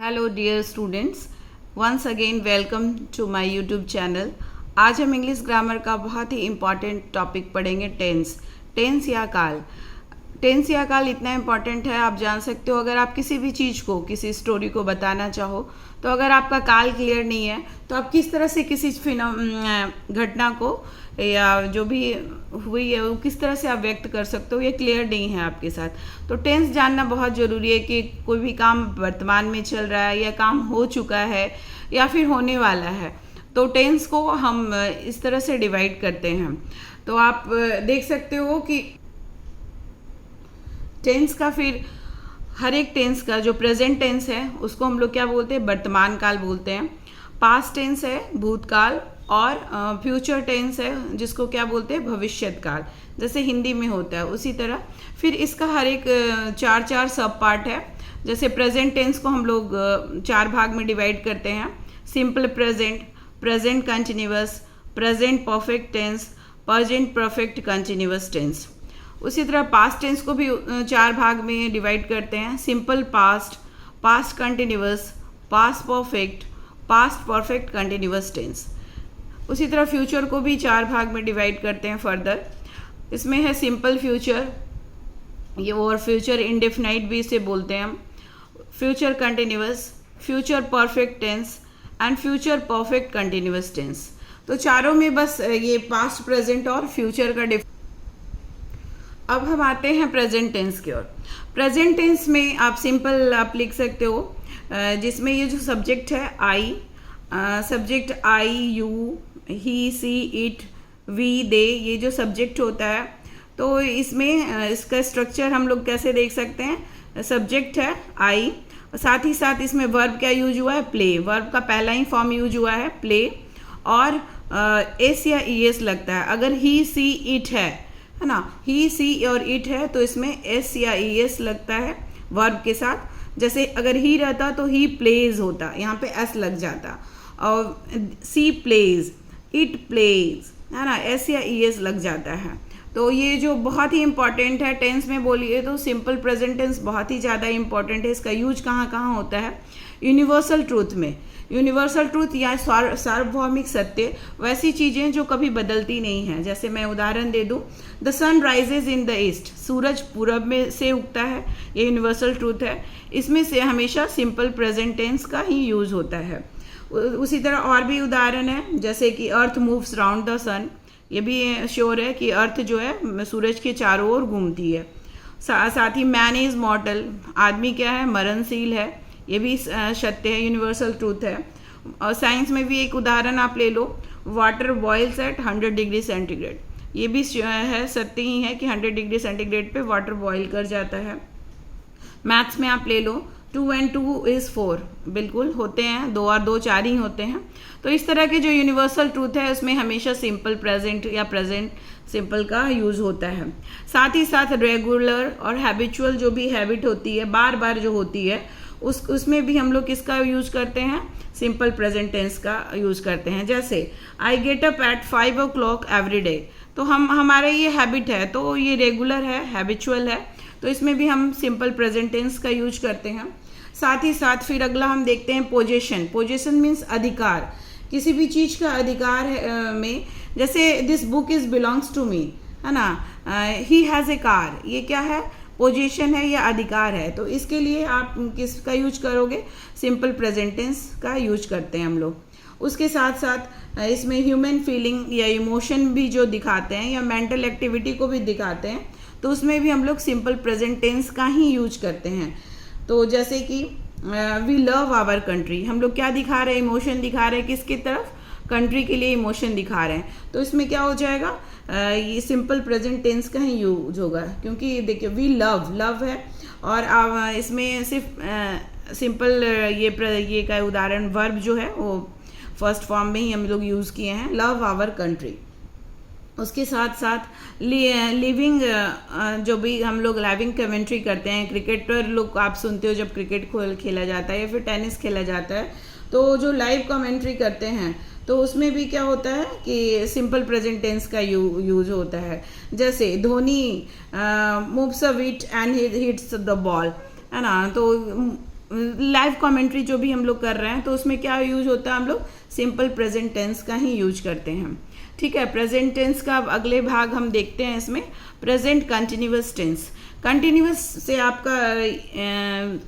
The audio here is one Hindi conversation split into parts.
Hello dear students, once again welcome to my YouTube channel. आज हम इंग्लिश ग्रामर का बहुत ही इम्पॉर्टेंट टॉपिक पढ़ेंगे, टेंस या काल। टेंस या काल इतना इम्पॉर्टेंट है, आप जान सकते हो। अगर आप किसी भी चीज़ को, किसी स्टोरी को बताना चाहो, तो अगर आपका काल क्लियर नहीं है तो आप किस तरह से किसी घटना को या जो भी हुई है वो किस तरह से आप व्यक्त कर सकते हो, ये क्लियर नहीं है आपके साथ। तो टेंस जानना बहुत ज़रूरी है कि कोई भी काम वर्तमान में चल रहा है या काम हो चुका है या फिर होने वाला है, तो टेंस को हम इस तरह से डिवाइड करते हैं। तो आप देख सकते हो कि टेंस का फिर हर एक टेंस का जो प्रेजेंट टेंस है उसको हम लोग क्या बोलते हैं, वर्तमान काल बोलते हैं। पास्ट टेंस है भूतकाल, और फ्यूचर टेंस है जिसको क्या बोलते हैं, भविष्यत काल, जैसे हिंदी में होता है उसी तरह। फिर इसका हर एक चार सब पार्ट है। जैसे प्रेजेंट टेंस को हम लोग चार भाग में डिवाइड करते हैं: simple present, present continuous, present perfect tense, present perfect continuous tense. उसी तरह पास्ट टेंस को भी चार भाग में डिवाइड करते हैं: simple past, past continuous, past perfect, past perfect continuous tense. उसी तरह फ्यूचर को भी चार भाग में डिवाइड करते हैं फर्दर। इसमें है सिंपल फ्यूचर, ये और फ्यूचर इंडेफिनाइट भी इसे बोलते हैं हम, future continuous, future perfect tense and future perfect continuous tense. तो चारों में बस ये पास्ट, प्रेजेंट और फ्यूचर का अब हम आते हैं प्रेजेंट टेंस की ओर। प्रेजेंट टेंस में आप सिंपल आप लिख सकते हो, जिसमें ये जो सब्जेक्ट है I, subject I, you, he, she, it, we, they, ये जो सब्जेक्ट होता है, तो इसमें इसका स्ट्रक्चर हम लोग कैसे देख सकते हैं। सब्जेक्ट है आई, साथ ही साथ इसमें वर्ब क्या यूज हुआ है, प्ले। वर्ब का पहला ही फॉर्म यूज हुआ है प्ले, और एस या ई एस लगता है। अगर ही, सी, इट है ना, ही, सी और इट है तो इसमें एस या ई एस लगता है वर्ब के साथ। जैसे अगर ही रहता तो ही प्लेज होता, यहाँ पे एस लग जाता, और सी प्लेज, इट प्लेज, है ना, एस या ई एस लग जाता है। तो ये जो बहुत ही इंपॉर्टेंट है टेंस में बोलिए तो सिंपल प्रेजेंट टेंस बहुत ही ज़्यादा इंपॉर्टेंट है। इसका यूज कहाँ कहाँ होता है, यूनिवर्सल ट्रूथ में। यूनिवर्सल ट्रूथ या सार्वभौमिक सत्य, वैसी चीज़ें जो कभी बदलती नहीं हैं। जैसे मैं उदाहरण दे दूँ, the sun rises in the east, सूरज पूरब में से उगता है, ये यूनिवर्सल ट्रूथ है। इसमें से हमेशा सिंपल प्रेजेंट टेंस का ही यूज होता है। उसी तरह और भी उदाहरण है, जैसे कि अर्थ मूव्स राउंड द सन, ये भी श्योर है कि अर्थ जो है सूरज के चारों ओर घूमती है। साथ ही मैन इज मॉर्टल, आदमी क्या है, मरणशील है, ये भी सत्य है, यूनिवर्सल ट्रूथ है। और साइंस में भी एक उदाहरण आप ले लो, water boils at 100 degree centigrade, ये भी है, सत्य ही है कि 100 डिग्री सेंटीग्रेड पे वाटर बॉईल कर जाता है। मैथ्स में आप ले लो, 2 and 2 is 4, बिल्कुल होते हैं, 2 और 2 4 ही होते हैं। तो इस तरह के जो यूनिवर्सल ट्रूथ है उसमें हमेशा सिंपल प्रेजेंट या प्रेजेंट सिंपल का यूज होता है। साथ ही साथ रेगुलर और हैबिचुअल जो भी हैबिट होती है, बार बार जो होती है, उसमें भी हम लोग किसका यूज करते हैं, सिंपल प्रेजेंट टेंस का यूज करते हैं। जैसे I get up at 5 o'clock every day, तो हमारे ये हैबिट है, तो ये रेगुलर है, हैबिचुअल है, तो इसमें भी हम सिंपल प्रेजेंट टेंस का यूज करते हैं। साथ ही साथ फिर अगला हम देखते हैं पोजेशन। पोजेशन मीन्स अधिकार, किसी भी चीज़ का अधिकार में, जैसे this book is belongs to me, है ना, ही हैज़ ए कार, ये क्या है, पोजीशन है या अधिकार है। तो इसके लिए आप किसका यूज करोगे, सिंपल प्रेजेंट टेंस का यूज करते हैं हम लोग। उसके साथ साथ इसमें ह्यूमन फीलिंग या इमोशन भी जो दिखाते हैं या मेंटल एक्टिविटी को भी दिखाते हैं, तो उसमें भी हम लोग सिंपल प्रेजेंट टेंस का ही यूज करते हैं। तो जैसे कि वी लव आवर कंट्री, हम लोग क्या दिखा रहे हैं, इमोशन दिखा रहे हैं, किसकी तरफ, कंट्री के लिए इमोशन दिखा रहे हैं। तो इसमें क्या हो जाएगा, ये सिंपल प्रेजेंट टेंस का ही यूज होगा, क्योंकि देखिए वी लव है, और इसमें सिर्फ सिंपल ये का उदाहरण वर्ब जो है वो फर्स्ट फॉर्म में ही हम लोग यूज़ किए हैं, लव आवर कंट्री। उसके साथ साथ लिविंग, जो भी हम लोग लाइविंग कमेंट्री करते हैं, क्रिकेटर लोग आप सुनते हो जब क्रिकेट खेला जाता है या फिर टेनिस खेला जाता है, तो जो लाइव कमेंट्री करते हैं तो उसमें भी क्या होता है कि सिंपल प्रेजेंट टेंस का यूज होता है। जैसे Dhoni moves a wicket and hits the ball, है ना, तो लाइव कमेंट्री जो भी हम लोग कर रहे हैं तो उसमें क्या यूज होता है, हम लोग सिंपल प्रेजेंट टेंस का ही यूज करते हैं। ठीक है, प्रेजेंट टेंस का अब अगले भाग हम देखते हैं। इसमें प्रेजेंट कंटिन्यूअस टेंस। कंटिन्यूअस से आपका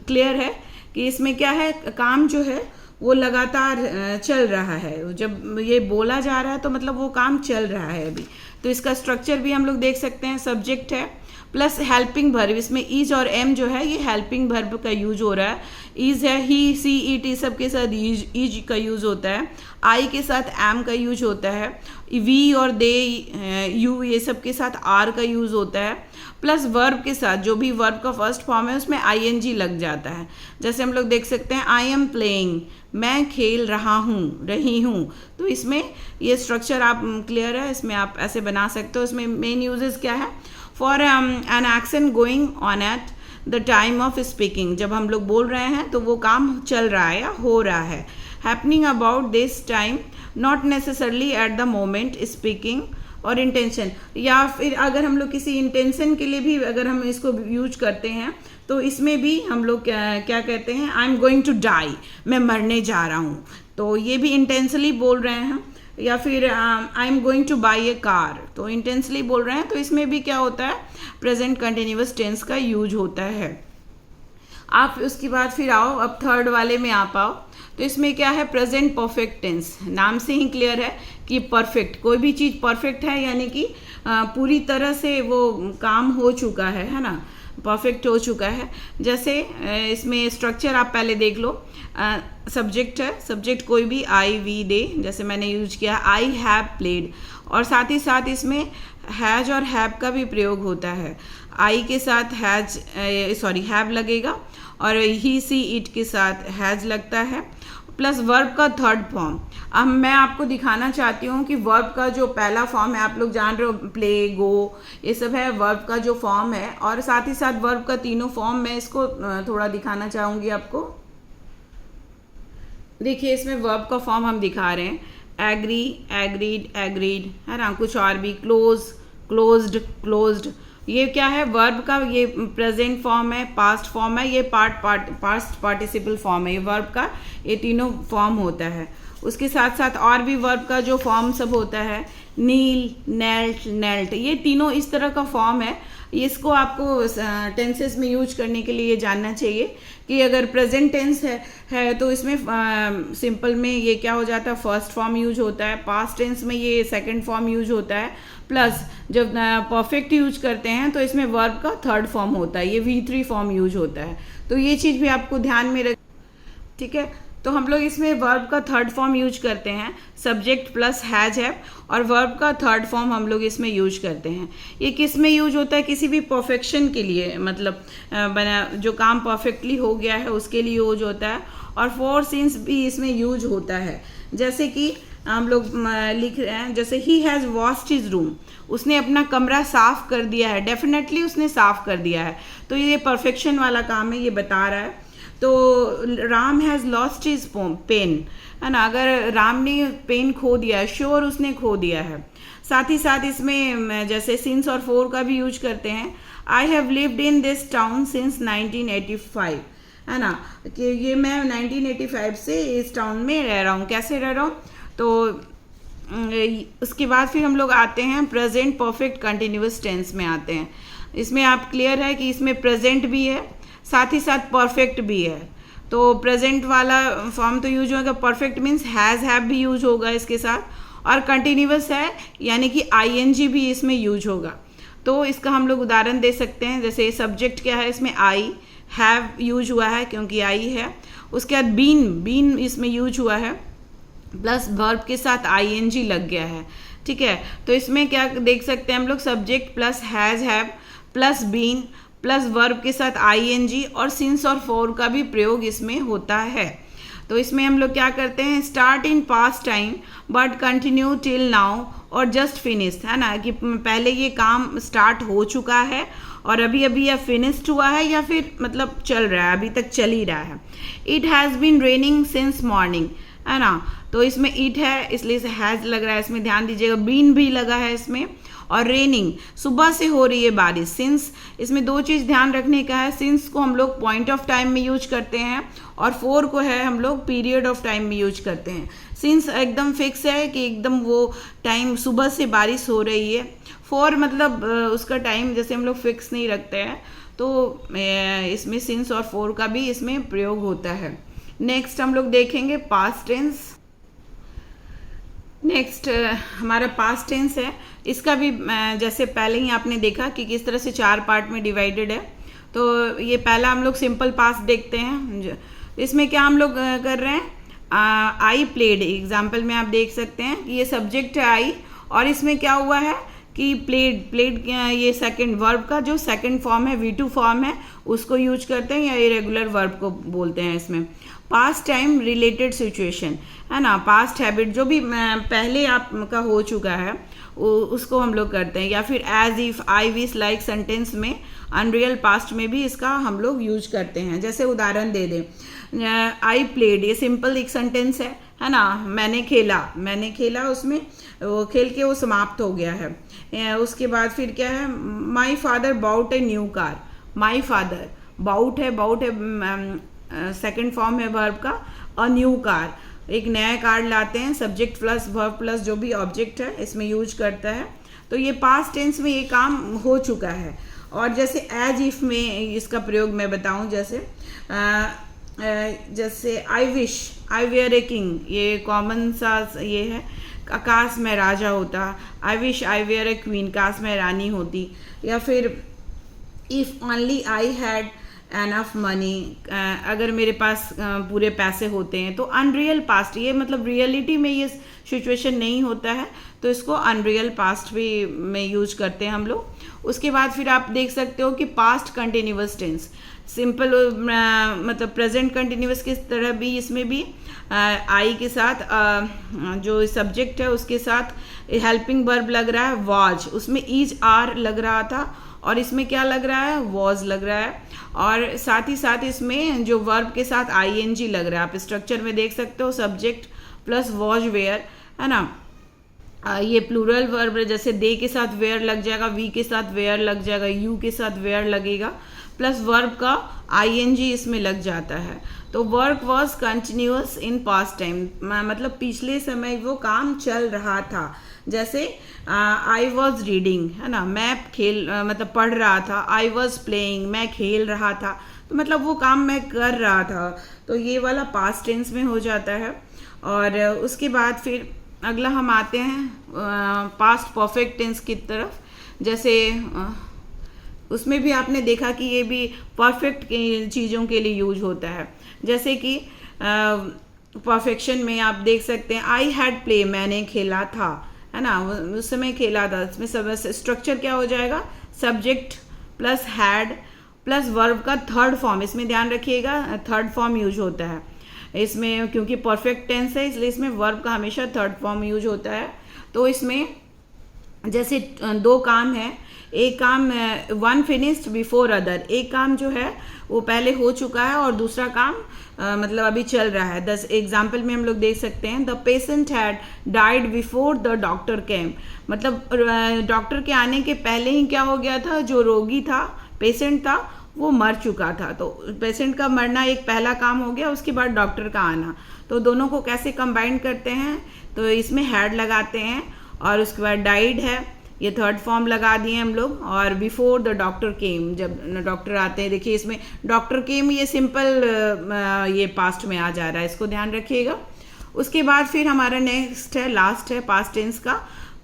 क्लियर है कि इसमें क्या है, काम जो है वो लगातार चल रहा है। जब ये बोला जा रहा है तो मतलब वो काम चल रहा है अभी। तो इसका स्ट्रक्चर भी हम लोग देख सकते हैं, सब्जेक्ट है प्लस हेल्पिंग वर्ब। इसमें इज और एम जो है ये हेल्पिंग वर्ब का यूज हो रहा है। इज है ही, सी, इट, सब के साथ इज का यूज होता है। आई के साथ एम का यूज होता है। वी और दे, यू, ये सब के साथ आर का यूज होता है। प्लस वर्ब के साथ जो भी वर्ब का फर्स्ट फॉर्म है उसमें आईएनजी लग जाता है। जैसे हम लोग देख सकते हैं आई एम प्लेइंग, मैं खेल रहा हूँ, रही हूँ। तो इसमें ये स्ट्रक्चर आप क्लियर है, इसमें आप ऐसे बना सकते हो। इसमें मेन यूजेस क्या है, for an action going on at the time of speaking. जब हम लोग बोल रहे हैं तो वो काम चल रहा है या हो रहा है। Happening about this time, not necessarily at the moment speaking और इंटेंशन। या फिर अगर हम लोग किसी इंटेंशन के लिए भी अगर हम इसको यूज करते हैं तो इसमें भी हम लोग क्या कहते हैं, I am going to die, मैं मरने जा रहा हूँ, तो ये भी इंटेंशनली बोल रहे हैं। या फिर आई am going two by A car, तो इंटेंशनली बोल रहे हैं, तो इसमें भी क्या होता है, प्रेजेंट कंटिन्यूअस टेंस का यूज होता है। आप उसके बाद फिर आओ, अब थर्ड वाले में आप आओ, तो इसमें क्या है, प्रेजेंट परफेक्ट टेंस। नाम से ही क्लियर है कि परफेक्ट, कोई भी चीज़ परफेक्ट है यानी कि पूरी तरह से वो काम हो चुका है ना, परफेक्ट हो चुका है। जैसे इसमें स्ट्रक्चर आप पहले देख लो। सब्जेक्ट है, सब्जेक्ट कोई भी, आई, वी, दे, जैसे मैंने यूज किया आई हैव प्लेड। और साथ ही साथ इसमें हैज और हैव का भी प्रयोग होता है। आई के साथ हैव लगेगा और ही, सी, इट के साथ हैज लगता है, प्लस वर्ब का थर्ड फॉर्म। अब मैं आपको दिखाना चाहती हूँ कि वर्ब का जो पहला फॉर्म है, आप लोग जान रहे हो, प्ले, गो, ये सब है वर्ब का जो फॉर्म है। और साथ ही साथ वर्ब का तीनों फॉर्म मैं इसको थोड़ा दिखाना चाहूँगी आपको। देखिए इसमें वर्ब का फॉर्म हम दिखा रहे हैं, एग्री, एग्रीड, एग्रीड, है ना, कुछ और भी, क्लोज, क्लोज्ड, क्लोज्ड। ये क्या है, वर्ब का ये प्रेजेंट फॉर्म है, पास्ट फॉर्म है, ये पास्ट पार्टिसिपल फॉर्म है। ये वर्ब का ये तीनों फॉर्म होता है। उसके साथ साथ और भी वर्ब का जो फॉर्म सब होता है, नील, नेल्ट, नेल्ट, ये तीनों इस तरह का फॉर्म है। इसको आपको टेंसेस में यूज करने के लिए ये जानना चाहिए कि अगर प्रेजेंट टेंस है तो इसमें सिंपल में ये क्या हो जाता है, फर्स्ट फॉर्म यूज होता है। पास्ट टेंस में ये सेकंड फॉर्म यूज होता है। प्लस जब परफेक्ट यूज करते हैं तो इसमें वर्ब का थर्ड फॉर्म होता है, ये V3 फॉर्म यूज होता है। तो ये चीज़ भी आपको ध्यान में रख, ठीक है। तो हम लोग इसमें वर्ब का थर्ड फॉर्म यूज करते हैं, सब्जेक्ट प्लस हैज है, और वर्ब का थर्ड फॉर्म हम लोग इसमें यूज करते हैं। ये किस में यूज होता है, किसी भी परफेक्शन के लिए, मतलब बना जो काम परफेक्टली हो गया है उसके लिए यूज होता है। और फोर सिंस भी इसमें यूज होता है। जैसे कि हम लोग लिख रहे हैं, जैसे he has washed his room, उसने अपना कमरा साफ कर दिया है, डेफिनेटली उसने साफ कर दिया है, तो ये परफेक्शन वाला काम है, ये बता रहा है। तो Ram has lost his pen, है ना, अगर राम ने पेन खो दिया है, श्योर उसने खो दिया है। साथ ही साथ इसमें जैसे सिंस और फोर का भी यूज करते हैं। I have lived in this town since 1985, है ना, कि ये मैं 1985 से इस टाउन में रह रहा हूँ। कैसे रह रहा हूँ, तो उसके बाद फिर हम लोग आते हैं प्रेजेंट परफेक्ट कंटिन्यूअस टेंस में आते हैं। इसमें आप क्लियर है कि इसमें प्रेजेंट भी है, साथ ही साथ परफेक्ट भी है। तो प्रेजेंट वाला फॉर्म तो यूज होगा, परफेक्ट मीन्स हैज़, हैव भी यूज होगा इसके साथ, और कंटिन्यूअस है यानी कि आईएनजी भी इसमें यूज होगा। तो इसका हम लोग उदाहरण दे सकते हैं। जैसे सब्जेक्ट क्या है, इसमें आई, हैव यूज हुआ है क्योंकि आई है। उसके बाद बीन इसमें यूज हुआ है, प्लस वर्ब के साथ आईएनजी लग गया है, ठीक है। तो इसमें क्या देख सकते हैं हम लोग, subject plus has, have plus been plus verb के साथ आईएनजी और सिंस और फॉर का भी प्रयोग इसमें होता है। तो इसमें हम लोग क्या करते हैं, start in past time but continue till now और जस्ट फिनिश्ड, है ना, कि पहले ये काम स्टार्ट हो चुका है और अभी अभी या फिनिश्ड हुआ है या फिर मतलब चल रहा है, अभी तक चल ही रहा है। It has been raining since morning, है ना। तो इसमें इट है इसलिए से हैज़ लग रहा है, इसमें ध्यान दीजिएगा। बीन भी लगा है इसमें, और रेनिंग, सुबह से हो रही है बारिश। सिंस, इसमें दो चीज़ ध्यान रखने का है, सिंस को हम लोग पॉइंट ऑफ टाइम में यूज करते हैं और फोर को है हम लोग पीरियड ऑफ टाइम में यूज करते हैं। सिंस एकदम फिक्स है कि एकदम वो टाइम सुबह से बारिश हो रही है। फोर मतलब उसका टाइम जैसे हम लोग फिक्स नहीं रखते हैं, तो इसमें सिंस और फोर का भी इसमें प्रयोग होता है। नेक्स्ट हम लोग देखेंगे पास्ट टेंस। नेक्स्ट हमारा पास्ट टेंस है, इसका भी जैसे पहले ही आपने देखा कि किस तरह से 4 पार्ट में डिवाइडेड है। तो ये पहला हम लोग सिंपल पास्ट देखते हैं। इसमें क्या हम लोग कर रहे हैं, आई प्लेड। एग्जाम्पल में आप देख सकते हैं कि ये सब्जेक्ट है आई, और इसमें क्या हुआ है कि प्लेड ये सेकंड वर्ब का जो सेकंड फॉर्म है, V2 फॉर्म है, उसको यूज करते हैं या इरेगुलर वर्ब को बोलते हैं इसमें। पास्ट टाइम रिलेटेड सिचुएशन है ना, पास्ट हैबिट जो भी पहले आपका हो चुका है उसको हम लोग करते हैं, या फिर as if, I wish, like sentence में अनरियल पास्ट में भी इसका हम लोग यूज करते हैं। जैसे उदाहरण दे दें, आई प्लेड, ये सिंपल एक सेंटेंस है ना। मैंने खेला, उसमें वो खेल के वो समाप्त हो गया है। उसके बाद फिर क्या है, my father bought a new car. My father, bought है सेकंड फॉर्म है वर्ब का, और न्यू कार, एक नया कार लाते हैं, सब्जेक्ट प्लस वर्ब प्लस जो भी ऑब्जेक्ट है इसमें यूज करता है। तो ये पास्ट टेंस में ये काम हो चुका है। और जैसे एज इफ में इसका प्रयोग मैं बताऊं, जैसे I wish I were a king, ये कॉमन सा ये है, काश मैं राजा होता। I wish I were a queen, काश मैं रानी होती। या फिर if only I had enough money, अगर मेरे पास पूरे पैसे होते हैं। तो अनरियल पास्ट, ये मतलब रियलिटी में ये सिचुएशन नहीं होता है, तो इसको अनरियल पास्ट भी में यूज करते हैं हम लोग। उसके बाद फिर आप देख सकते हो कि पास्ट कंटिन्यूअस टेंस, सिंपल मतलब प्रेजेंट कंटिन्यूअस की तरह भी इसमें भी आई के साथ जो सब्जेक्ट है उसके साथ हेल्पिंग वर्ब लग रहा है वाज, उसमें इज आर लग रहा था, और इसमें क्या लग रहा है, वॉज लग रहा है। और साथ ही साथ इसमें जो वर्ब के साथ आईएनजी लग रहा है, आप स्ट्रक्चर में देख सकते हो, सब्जेक्ट प्लस वॉज वेयर, है ना। ये प्लूरल वर्ब है, जैसे दे के साथ वेयर लग जाएगा, वी के साथ वेयर लग जाएगा, यू के साथ वेयर लगेगा, प्लस वर्ब का आईएनजी इसमें लग जाता है। तो work was continuous in past time, मतलब पिछले समय वो काम चल रहा था। जैसे आई वॉज रीडिंग, है ना, मैं मतलब पढ़ रहा था। आई वॉज प्लेइंग, मैं खेल रहा था, तो मतलब वो काम मैं कर रहा था। तो ये वाला पास्ट टेंस में हो जाता है। और उसके बाद फिर अगला हम आते हैं पास्ट परफेक्ट टेंस की तरफ। जैसे उसमें भी आपने देखा कि ये भी परफेक्ट चीज़ों के लिए यूज होता है। जैसे कि परफेक्शन में आप देख सकते हैं आई हैड प्ले, मैंने खेला था, है ना, उस समय खेला था। इसमें सब स्ट्रक्चर क्या हो जाएगा, subject plus had plus verb का थर्ड फॉर्म, इसमें ध्यान रखिएगा थर्ड फॉर्म यूज होता है इसमें, क्योंकि परफेक्ट टेंस है इसलिए इसमें वर्ब का हमेशा थर्ड फॉर्म यूज होता है। तो इसमें जैसे दो काम है, एक काम वन फिनिश्ड बिफोर अदर, एक काम जो है वो पहले हो चुका है और दूसरा काम मतलब अभी चल रहा है। 10 एग्जाम्पल में हम लोग देख सकते हैं, the patient had died before the doctor केम, मतलब डॉक्टर के आने के पहले ही क्या हो गया था, जो रोगी था, पेशेंट था, वो मर चुका था। तो पेशेंट का मरना एक पहला काम हो गया, उसके बाद डॉक्टर का आना। तो दोनों को कैसे कंबाइन करते हैं, तो इसमें हैड लगाते हैं और उसके बाद डाइड है, ये थर्ड फॉर्म लगा दिए हम लोग, और बिफोर द डॉक्टर केम, जब डॉक्टर आते हैं। देखिए इसमें डॉक्टर केम ये सिंपल ये पास्ट में आ जा रहा है, इसको ध्यान रखिएगा। उसके बाद फिर हमारा नेक्स्ट है, लास्ट है पास्ट टेंस का,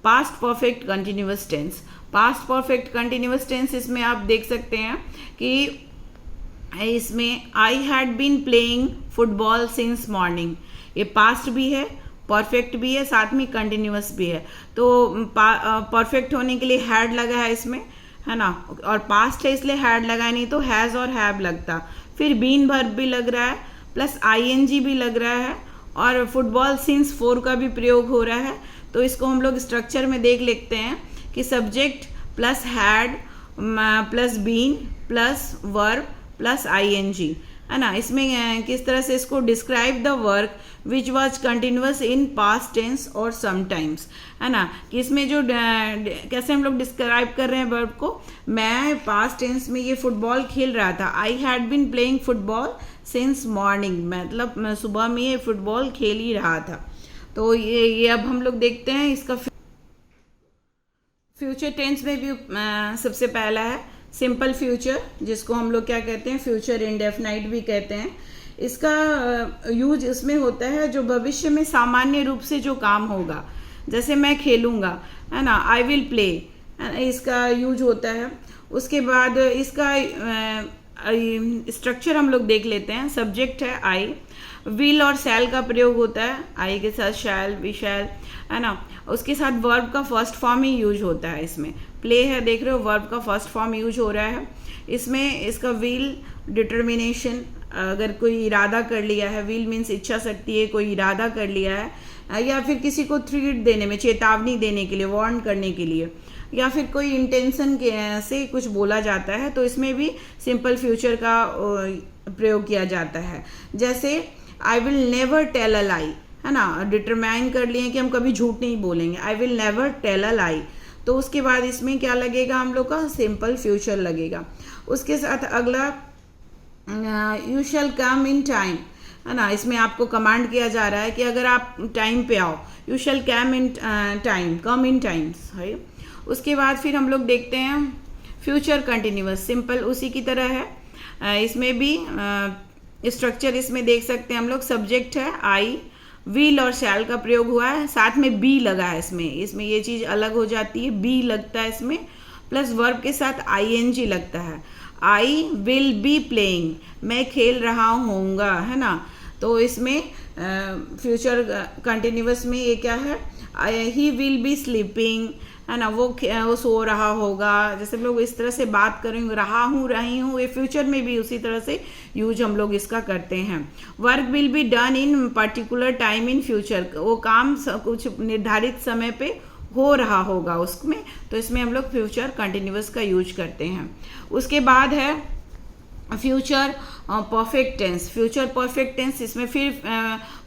past perfect continuous tense. Past perfect continuous tense इसमें आप देख सकते हैं कि इसमें I had been playing football since morning, ये पास्ट भी है, परफेक्ट भी है, साथ में कंटिन्यूअस भी है। तो परफेक्ट होने के लिए हैड लगा है इसमें, है ना, और पास्ट है इसलिए हैड लगा है, नहीं तो हैज़ और हैव लगता। फिर बीन वर्ब भी लग रहा है, प्लस आईएनजी भी लग रहा है, और फुटबॉल सिंस 4 का भी प्रयोग हो रहा है। तो इसको हम लोग स्ट्रक्चर में देख लेते हैं कि subject plus had plus been plus verb plus ING, है ना। इसमें किस तरह से इसको describe the work which was continuous in past tense और समटाइम्स, है ना, कि इसमें जो कैसे हम लोग डिस्क्राइब कर रहे हैं वर्ब को, मैं पास्ट टेंस में ये फुटबॉल खेल रहा था, I had been playing football since morning, मतलब मैं सुबह में ये फुटबॉल खेल ही रहा था। तो ये अब हम लोग देखते हैं इसका फ्यूचर टेंस में भी सबसे पहला है सिंपल फ्यूचर, जिसको हम लोग क्या कहते हैं, फ्यूचर इंडेफिनाइट भी कहते हैं। इसका यूज इसमें होता है जो भविष्य में सामान्य रूप से जो काम होगा, जैसे मैं खेलूंगा, है ना, आई विल प्ले, इसका यूज होता है। उसके बाद इसका स्ट्रक्चर हम लोग देख लेते हैं। सब्जेक्ट है आई, विल और शैल का प्रयोग होता है, आई के साथ शैल, वी शैल, है ना। उसके साथ वर्ब का फर्स्ट फॉर्म ही यूज होता है। इसमें प्ले है, देख रहे हो, वर्ब का फर्स्ट फॉर्म यूज हो रहा है। इसमें इसका विल डिटर्मिनेशन, अगर कोई इरादा कर लिया है, विल मीन्स इच्छा शक्ति है, कोई इरादा कर लिया है, या फिर किसी को थ्रेट देने में, चेतावनी देने के लिए, वार्न करने के लिए, या फिर कोई इंटेंशन से कुछ बोला जाता है, तो इसमें भी सिंपल फ्यूचर का प्रयोग किया जाता है। जैसे I will never tell a lie, है ना, डिटरमाइन कर लिए कि हम कभी झूठ नहीं बोलेंगे, I will never tell a lie, तो उसके बाद इसमें क्या लगेगा हम लोग का, सिंपल फ्यूचर लगेगा। उसके साथ अगला you shall come in time, है ना, इसमें आपको कमांड किया जा रहा है कि अगर आप टाइम पे आओ, you shall come in time, come in times, है। उसके बाद फिर हम लोग देखते हैं फ्यूचर कंटिन्यूअस, सिंपल उसी की तरह है। इसमें भी स्ट्रक्चर इसमें देख सकते हैं हम लोग। सब्जेक्ट है आई, विल और शैल का प्रयोग हुआ है, साथ में बी लगा है इसमें ये चीज़ अलग हो जाती है, बी लगता है इसमें, प्लस वर्ब के साथ आईएनजी लगता है। आई विल बी प्लेइंग, मैं खेल रहा होऊंगा, है ना। तो इसमें फ्यूचर कंटिन्यूअस में ये क्या है, ही विल बी स्लीपिंग, है ना, वो सो रहा होगा। जैसे हम लोग इस तरह से बात करेंगे, रहा हूँ, रही हूँ, ये फ्यूचर में भी उसी तरह से यूज हम लोग इसका करते हैं। Work will be done in particular time in future, वो काम कुछ निर्धारित समय पे हो रहा होगा उसमें, तो इसमें हम लोग फ्यूचर कंटिन्यूअस का यूज करते हैं। उसके बाद है future perfect tense. Future perfect tense, इसमें फिर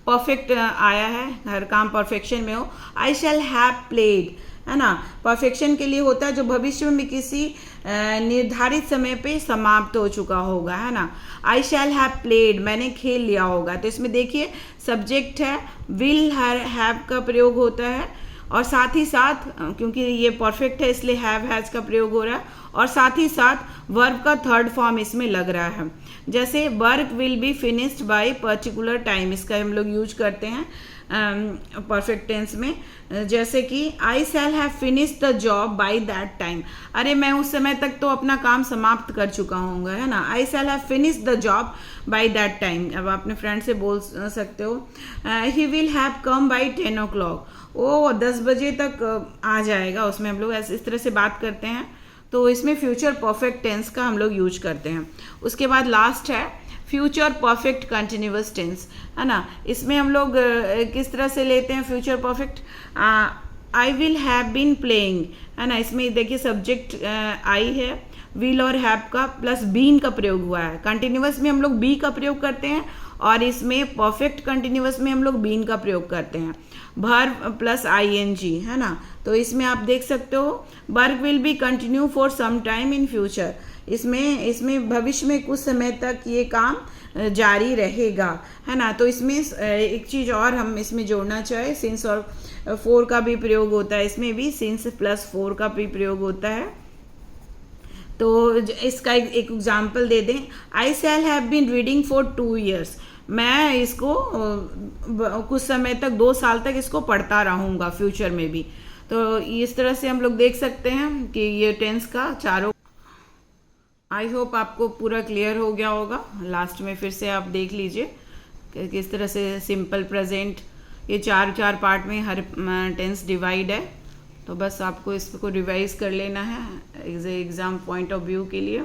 परफेक्ट आया है, हर काम परफेक्शन में हो। आई शैल हैव प्लेड, है ना, परफेक्शन के लिए होता है जो भविष्य में किसी निर्धारित समय पे समाप्त हो चुका होगा, है ना। आई शैल हैव प्लेड, मैंने खेल लिया होगा, तो इसमें देखिए सब्जेक्ट है, विल हैव का प्रयोग होता है, और साथ ही साथ क्योंकि ये परफेक्ट है इसलिए हैव हैज का प्रयोग हो रहा है, और साथ ही साथ वर्ब का थर्ड फॉर्म इसमें लग रहा है। जैसे work will be finished by particular time, इसका हम लोग यूज करते हैं परफेक्ट टेंस में। जैसे कि I shall have finished the job by that time, अरे मैं उस समय तक तो अपना काम समाप्त कर चुका हूँगा, है ना। I shall have finished the job by that time, अब अपने फ्रेंड से बोल सकते हो। He will have come by 10 o'clock, वो 10 बजे तक आ जाएगा, उसमें हम लोग इस तरह से बात करते हैं। तो इसमें फ्यूचर परफेक्ट टेंस का हम लोग यूज करते हैं। उसके बाद लास्ट है फ्यूचर परफेक्ट कंटिन्यूअस टेंस, है ना। इसमें हम लोग किस तरह से लेते हैं future perfect, I will have been playing, है ना। इसमें देखिए सब्जेक्ट आई है, विल और हैव का प्लस बीन का प्रयोग हुआ है। कंटिन्यूअस में हम लोग बी का प्रयोग करते हैं, और इसमें परफेक्ट कंटिन्यूअस में हम लोग बीन का प्रयोग करते हैं। वर्ब प्लस आईएनजी, है ना। तो इसमें आप देख सकते हो work will be continue for some time in future, इसमें भविष्य में कुछ समय तक ये काम जारी रहेगा, है ना। तो इसमें एक चीज़ और हम इसमें जोड़ना चाहे, सिंस और फोर का भी प्रयोग होता है, इसमें भी सिंस प्लस फोर का भी प्रयोग होता है। तो इसका एक एग्जाम्पल दे दें, I shall have been reading for 2 years, मैं इसको कुछ समय तक 2 साल तक इसको पढ़ता रहूँगा फ्यूचर में भी। तो इस तरह से हम लोग देख सकते हैं कि ये टेंस का चारों, आई होप आपको पूरा क्लियर हो गया होगा। लास्ट में फिर से आप देख लीजिए कि किस तरह से सिंपल प्रेजेंट, ये चार पार्ट में हर टेंस डिवाइड है। तो बस आपको इसको रिवाइज कर लेना है एग्ज़ाम पॉइंट ऑफ व्यू के लिए।